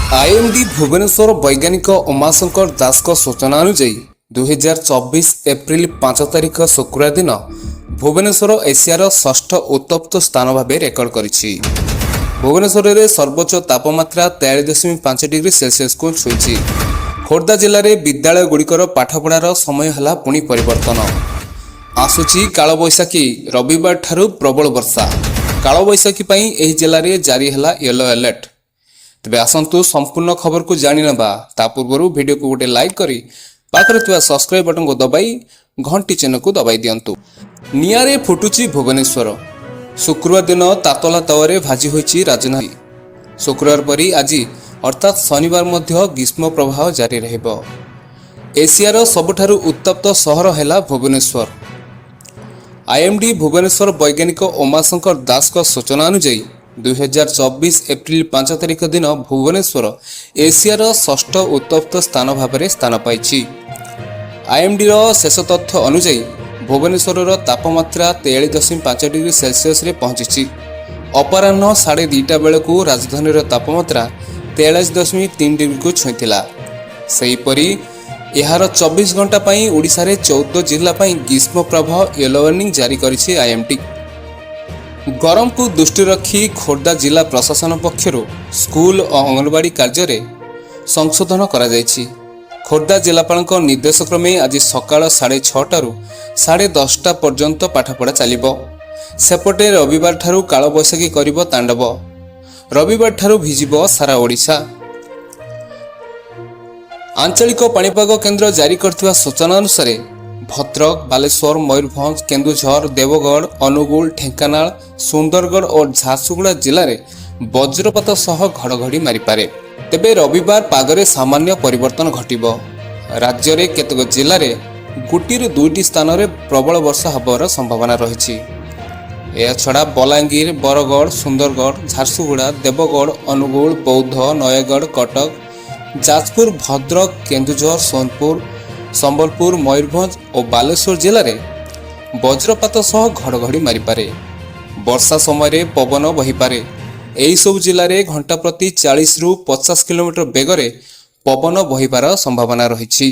IMD Bhubaneswar वैज्ञानिक उमाशंकर दास सूचना अनुଯାयी 2024 April 5 तारिख शुक्रवार दिन भुवनेश्वर एशियार षष्ठ उत्तप्त स्थान भाव रेकर्ड करिछि। भुवनेश्वर में सर्वोच्च तापमात्रा 43.5 डिग्री सेल्सियस को छुईछि। खोर्धा जिले में विद्यालय गुड़िकर पाठपढ़ार समय है पुणी परिवर्तन आसुची कालबैशाखी रविवार ठारू प्रबल वर्षा। कालबैशाखी पई एही जिले में जारी है येलो अलर्ट। तेबे आसंतु संपूर्ण खबर को जानि नबा ता पूर्व वीडियो को गोटे लाइक करी पाखरे थिबा सब्सक्राइब बटन को दबाई घंटी चिन्ह को दबाई दियंतु। नियारे फुटुची भुवनेश्वर। शुक्रवार दिन तातला तावरे भाजी होईची राजधानी। शुक्रवार परी आज अर्थात शनिवार मध्य ग्रीष्म प्रवाह जारी रहइबो। एशियार सबुठारु उत्तप्त सहर हैला भुवनेश्वर। आईएमडी भुवनेश्वर वैज्ञानिक उमाशंकर दास सूचना अनुଯାयी 2024 एप्रिल 5 तारिख दिन भुवनेश्वर एशियार षष्ठ उत्तप्त स्थान भाव में स्थान पाई। आईएमडी शेष तथ्य अनुଯାयी भुवनेश्वर तापमात्रा 43.5 डिग्री सेल्सियस रे पहुंची। अपराह्न 2:30 बेलू राजधानी तापमात्रा 43.3 डिग्री को छुईला। सेहीपरि यार 24 घंटा पर ओडिशा रे 14 जिला ग्रीष्म प्रवाह येलो वार्निंग जारी करिछि आईएमडी। गरम को दृष्टि रखी खोर्धा जिला प्रशासन पक्षर स्कूल और अंगनवाड़ी कार्य रे संशोधन करा जायछि। खोर्धा जिलापाल निर्देश क्रमे आज सकाळ 6:30 10:30 पर्यंत पाठपढ़ा चलिबो। सेपटे रविवार ठारू कालबैशाखी करिबो तांडव। रविवार ठारू भिजिबो सारा ओडिशा। आंचलिक पाणीपाग केन्द्र जारी करथिबा सूचना अनुसार भद्रक, बालेश्वर, मयूरभंज, केन्दुझर, देवगढ़, अनुगुल, ढेंकानाल, सुंदरगढ़ और झारसुगुड़ा जिले में वज्रपात सह घड़घड़ी मारिपारे। तेबे रविवार पागरे सामान्य परिवर्तन घटिबो। राज्य में केतक जिले में गोटी दुईटी स्थान में प्रबल वर्षा होबार संभावना रही। छड़ा बलांगीर, बरगढ़, सुंदरगढ़, झारसुगुड़ा, देवगढ़, अनुगुल, बौद्ध, नयगढ़, कटक, जाजपुर, भद्रक, केन्दुझर, सोनपुर, संबलपुर, मयूरभंज और बालेश्वर जिले में वज्रपात सह घड़घड़ी मारिपारे। वर्षा समय पवन बहीपारे। एही सब जिले में घंटा प्रति 40 ରୁ 50 किलोमीटर बेगरे पवन बहिबार संभावना रही।